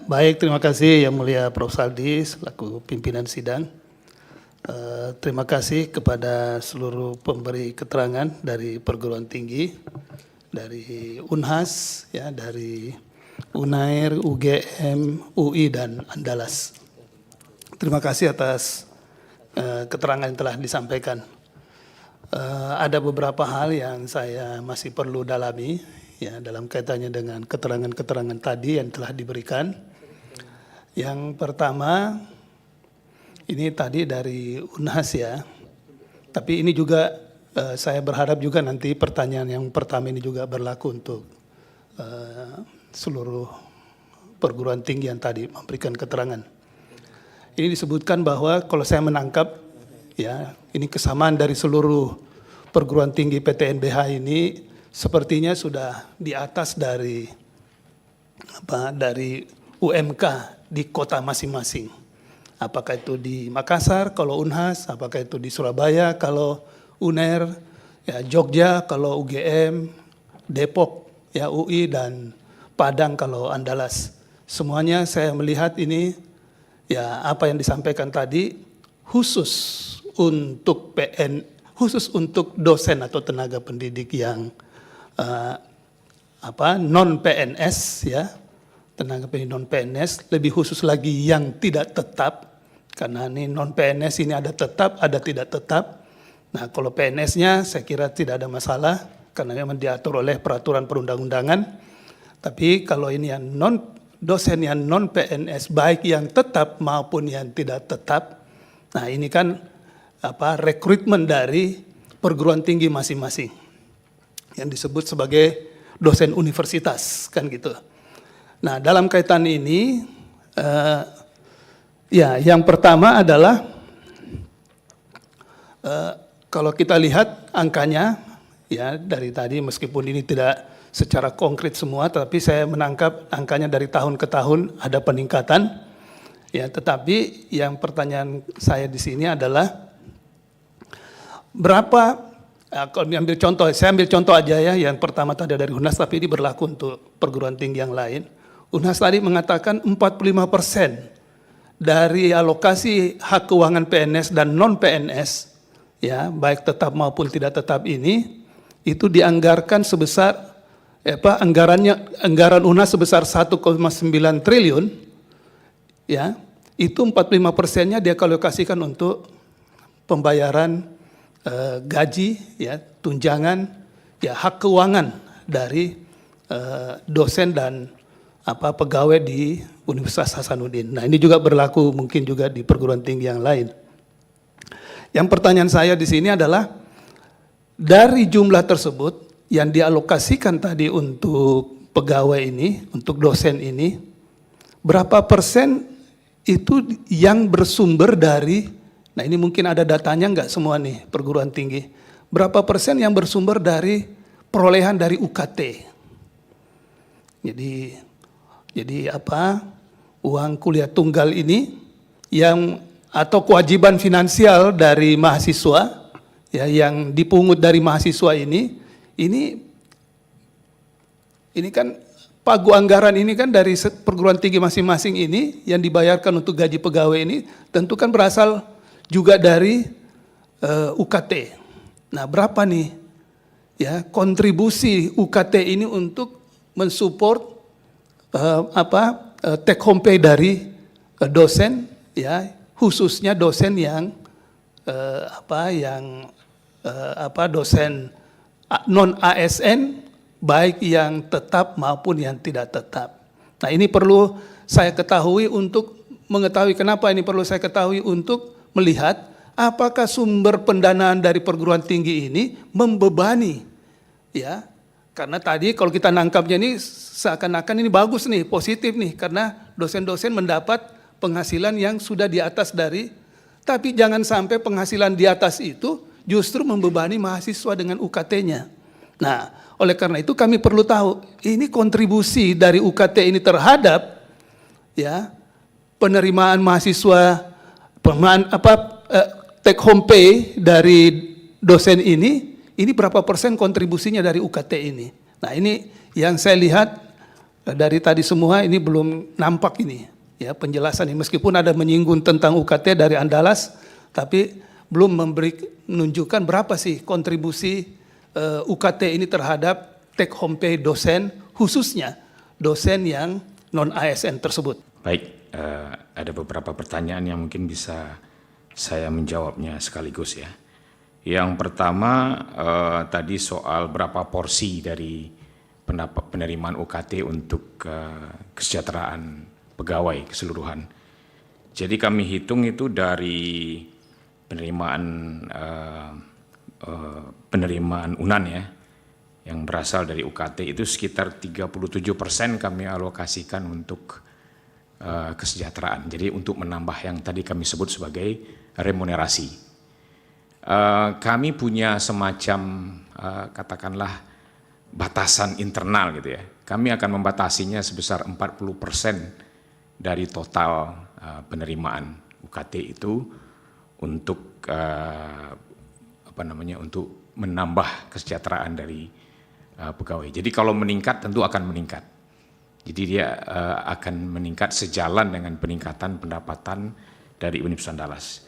baik, terima kasih Yang Mulia Prof. Saldi selaku pimpinan sidang. Terima kasih kepada seluruh pemberi keterangan dari perguruan tinggi, dari Unhas, ya, dari Unair, UGM, UI, dan Andalas. Terima kasih atas keterangan yang telah disampaikan. Ada beberapa hal yang saya masih perlu dalami, ya, dalam kaitannya dengan keterangan-keterangan tadi yang telah diberikan. Yang pertama, ini tadi dari Unhas, ya, tapi ini juga saya berharap juga nanti pertanyaan yang pertama ini juga berlaku untuk seluruh perguruan tinggi yang tadi memberikan keterangan. Ini disebutkan bahwa kalau saya menangkap, ya, ini kesamaan dari seluruh perguruan tinggi PTNBH ini sepertinya sudah di atas dari UMK di kota masing-masing. Apakah itu di Makassar kalau Unhas, apakah itu di Surabaya kalau UNER, ya, Jogja kalau UGM, Depok ya UI, dan Padang kalau Andalas. Semuanya saya melihat ini, ya, apa yang disampaikan tadi khusus untuk khusus untuk dosen atau tenaga pendidik yang non PNS, ya, tenaga pendidik non PNS, lebih khusus lagi yang tidak tetap, karena ini non PNS ini ada tetap, ada tidak tetap. Nah, kalau PNS-nya saya kira tidak ada masalah karena memang diatur oleh peraturan perundang-undangan. Tapi kalau ini yang dosen yang non PNS, baik yang tetap maupun yang tidak tetap, nah ini kan rekrutmen dari perguruan tinggi masing-masing yang disebut sebagai dosen universitas, kan gitu. Nah, dalam kaitan ini, ya, yang pertama adalah kalau kita lihat angkanya, ya, dari tadi meskipun ini tidak secara konkret semua, tapi saya menangkap angkanya dari tahun ke tahun ada peningkatan. Ya, tetapi yang pertanyaan saya di sini adalah berapa? Kalau ambil contoh, saya ambil contoh aja, ya. Yang pertama tadi dari Unhas, tapi ini berlaku untuk perguruan tinggi yang lain. Unhas tadi mengatakan 45% dari alokasi hak keuangan PNS dan non PNS, ya, baik tetap maupun tidak tetap ini, itu dianggarkan sebesar anggaran Unhas sebesar 1,9 triliun, ya, itu 45%-nya dia alokasikan untuk pembayaran gaji, ya, tunjangan, ya, hak keuangan dari dosen dan pegawai di Universitas Hasanuddin. Nah, ini juga berlaku mungkin juga di perguruan tinggi yang lain. Yang pertanyaan saya di sini adalah dari jumlah tersebut yang dialokasikan tadi untuk pegawai ini, untuk dosen ini, berapa persen itu yang bersumber dari, nah ini mungkin ada datanya enggak semua nih perguruan tinggi, berapa persen yang bersumber dari perolehan dari UKT. Jadi uang kuliah tunggal ini yang atau kewajiban finansial dari mahasiswa, ya, yang dipungut dari mahasiswa ini kan pagu anggaran ini kan dari perguruan tinggi masing-masing ini yang dibayarkan untuk gaji pegawai ini tentu kan berasal juga dari UKT. Nah, berapa nih, ya, kontribusi UKT ini untuk mensupport take home pay dari dosen, ya, khususnya dosen yang dosen non ASN, baik yang tetap maupun yang tidak tetap. Nah, ini perlu saya ketahui untuk mengetahui kenapa ini perlu saya ketahui untuk melihat apakah sumber pendanaan dari perguruan tinggi ini membebani, ya. Karena tadi kalau kita nangkapnya ini seakan-akan ini bagus nih, positif nih, karena dosen-dosen mendapat penghasilan yang sudah di atas dari, tapi jangan sampai penghasilan di atas itu justru membebani mahasiswa dengan UKT-nya. Nah, oleh karena itu kami perlu tahu ini kontribusi dari UKT ini terhadap, ya, penerimaan mahasiswa, take home pay dari dosen ini berapa persen kontribusinya dari UKT ini. Nah, ini yang saya lihat Dari tadi semua ini belum nampak ini ya penjelasan ini, meskipun ada menyinggung tentang UKT dari Andalas, tapi belum menunjukkan berapa sih kontribusi UKT ini terhadap take home pay dosen, khususnya dosen yang non ASN tersebut. Baik, ada beberapa pertanyaan yang mungkin bisa saya menjawabnya sekaligus ya. Yang pertama tadi soal berapa porsi dari penerimaan UKT untuk kesejahteraan pegawai keseluruhan. Jadi kami hitung itu dari penerimaan UNAN ya, yang berasal dari UKT itu sekitar 37% kami alokasikan untuk kesejahteraan. Jadi untuk menambah yang tadi kami sebut sebagai remunerasi. Kami punya semacam katakanlah batasan internal gitu ya. Kami akan membatasinya sebesar 40% dari total penerimaan UKT itu untuk untuk menambah kesejahteraan dari pegawai. Jadi kalau meningkat tentu akan meningkat. Jadi dia akan meningkat sejalan dengan peningkatan pendapatan dari Universitas Andalas.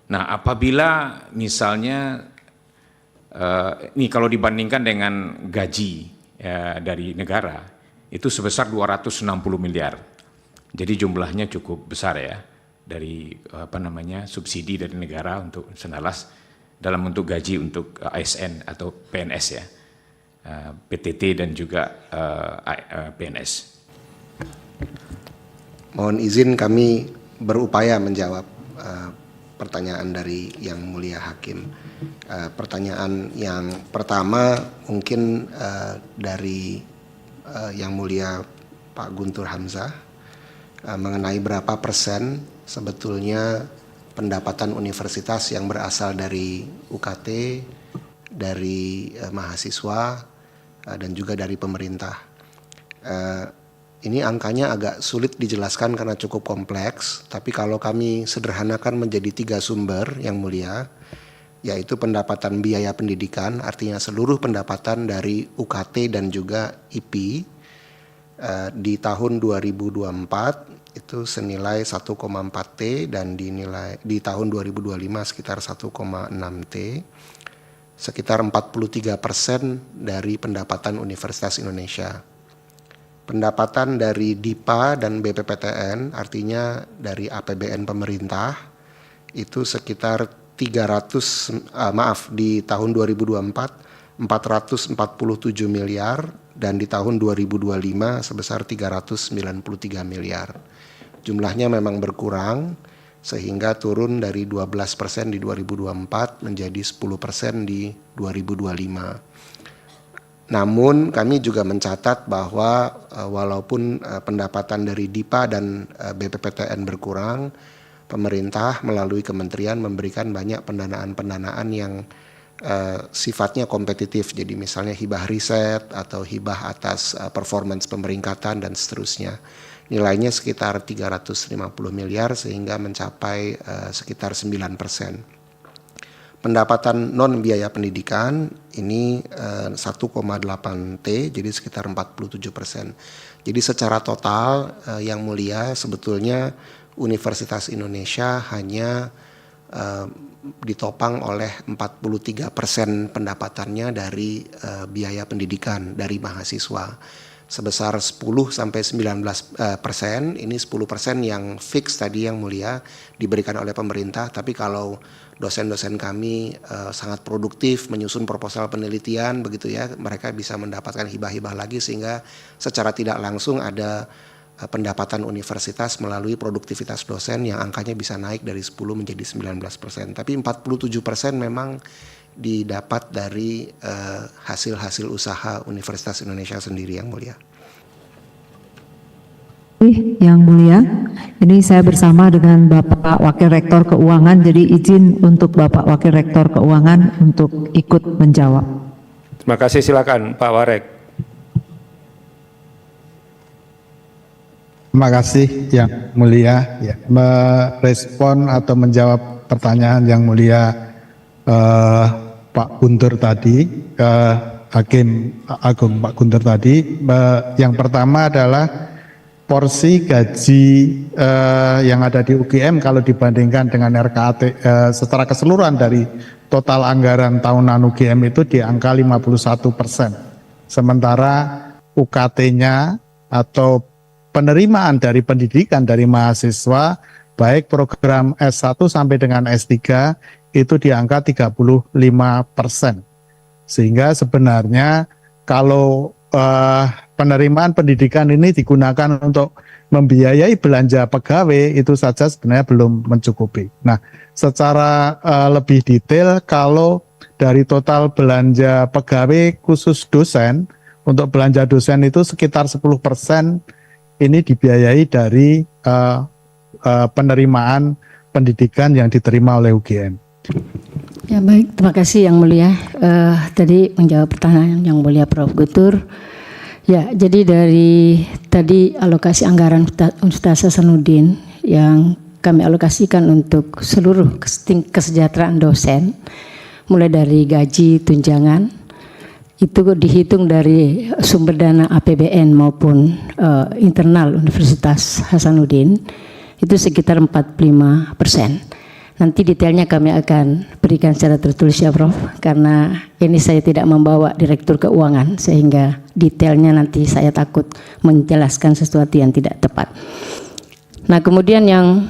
Nah, apabila misalnya ini kalau dibandingkan dengan gaji dari negara itu sebesar 260 miliar. Jadi jumlahnya cukup besar ya dari subsidi dari negara untuk Andalas dalam bentuk gaji untuk ASN atau PNS ya, PTT dan juga PNS. Mohon izin kami berupaya menjawab pertanyaan dari Yang Mulia Hakim. Pertanyaan yang pertama mungkin dari Yang Mulia Pak Guntur Hamzah mengenai berapa persen sebetulnya pendapatan universitas yang berasal dari UKT, dari mahasiswa, dan juga dari pemerintah. Ini angkanya agak sulit dijelaskan karena cukup kompleks, tapi kalau kami sederhanakan menjadi 3 sumber Yang Mulia, yaitu pendapatan biaya pendidikan, artinya seluruh pendapatan dari UKT dan juga IP di tahun 2024 itu senilai 1,4 T dan di tahun 2025 sekitar 1,6 T, sekitar 43% dari pendapatan Universitas Indonesia. Pendapatan dari DIPA dan BPPTN, artinya dari APBN pemerintah, itu sekitar di tahun 2024 447 miliar dan di tahun 2025 sebesar 393 miliar. Jumlahnya memang berkurang sehingga turun dari 12% di 2024 menjadi 10% di 2025. Namun kami juga mencatat bahwa walaupun pendapatan dari DIPA dan BPPTN berkurang, pemerintah melalui kementerian memberikan banyak pendanaan-pendanaan yang sifatnya kompetitif. Jadi misalnya hibah riset atau hibah atas performance pemeringkatan dan seterusnya. Nilainya sekitar 350 miliar sehingga mencapai sekitar 9%. Pendapatan non biaya pendidikan ini 1,8 T, jadi sekitar 47%. Jadi secara total Yang Mulia sebetulnya Universitas Indonesia hanya ditopang oleh 43% pendapatannya dari biaya pendidikan dari mahasiswa. Sebesar 10-19%, ini 10% yang fix tadi Yang Mulia diberikan oleh pemerintah, tapi kalau dosen-dosen kami sangat produktif menyusun proposal penelitian begitu ya, mereka bisa mendapatkan hibah-hibah lagi sehingga secara tidak langsung ada pendapatan universitas melalui produktivitas dosen yang angkanya bisa naik dari 10 menjadi 19%. Tapi 47% memang didapat dari hasil-hasil usaha Universitas Indonesia sendiri Yang Mulia. Yang Mulia, ini saya bersama dengan Bapak Wakil Rektor Keuangan, jadi izin untuk Bapak Wakil Rektor Keuangan untuk ikut menjawab. Terima kasih, silakan Pak Warek. Terima kasih Yang Mulia, ya, merespon atau menjawab pertanyaan Yang Mulia Pak Guntur tadi. Hakim Agung Pak Guntur tadi. Yang pertama adalah porsi gaji yang ada di UGM kalau dibandingkan dengan RKAT secara keseluruhan dari total anggaran tahunan UGM itu di angka 51%. Sementara UKT-nya atau penerimaan dari pendidikan dari mahasiswa baik program S1 sampai dengan S3 itu di angka 35%. Sehingga sebenarnya kalau penerimaan pendidikan ini digunakan untuk membiayai belanja pegawai itu saja sebenarnya belum mencukupi. Nah, secara lebih detail kalau dari total belanja pegawai khusus dosen, untuk belanja dosen itu sekitar 10% ini dibiayai dari penerimaan pendidikan yang diterima oleh UGM. Ya baik, terima kasih Yang Mulia. Tadi menjawab pertanyaan Yang Mulia Prof. Guntur. Ya, jadi dari tadi alokasi anggaran Universitas Hasanuddin yang kami alokasikan untuk seluruh kesejahteraan dosen, mulai dari gaji, tunjangan, itu dihitung dari sumber dana APBN maupun internal Universitas Hasanuddin, itu sekitar 45%. Nanti detailnya kami akan berikan secara tertulis ya Prof, karena ini saya tidak membawa Direktur Keuangan sehingga detailnya nanti saya takut menjelaskan sesuatu yang tidak tepat. Nah, kemudian yang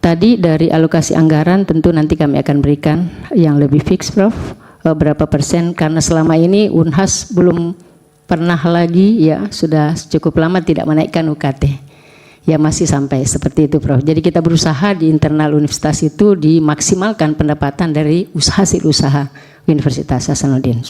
tadi dari alokasi anggaran tentu nanti kami akan berikan yang lebih fix Prof, berapa persen, karena selama ini Unhas belum pernah lagi ya sudah cukup lama tidak menaikkan UKT. Ya masih sampai seperti itu Prof. Jadi kita berusaha di internal universitas itu dimaksimalkan pendapatan dari hasil usaha Universitas Hasanuddin.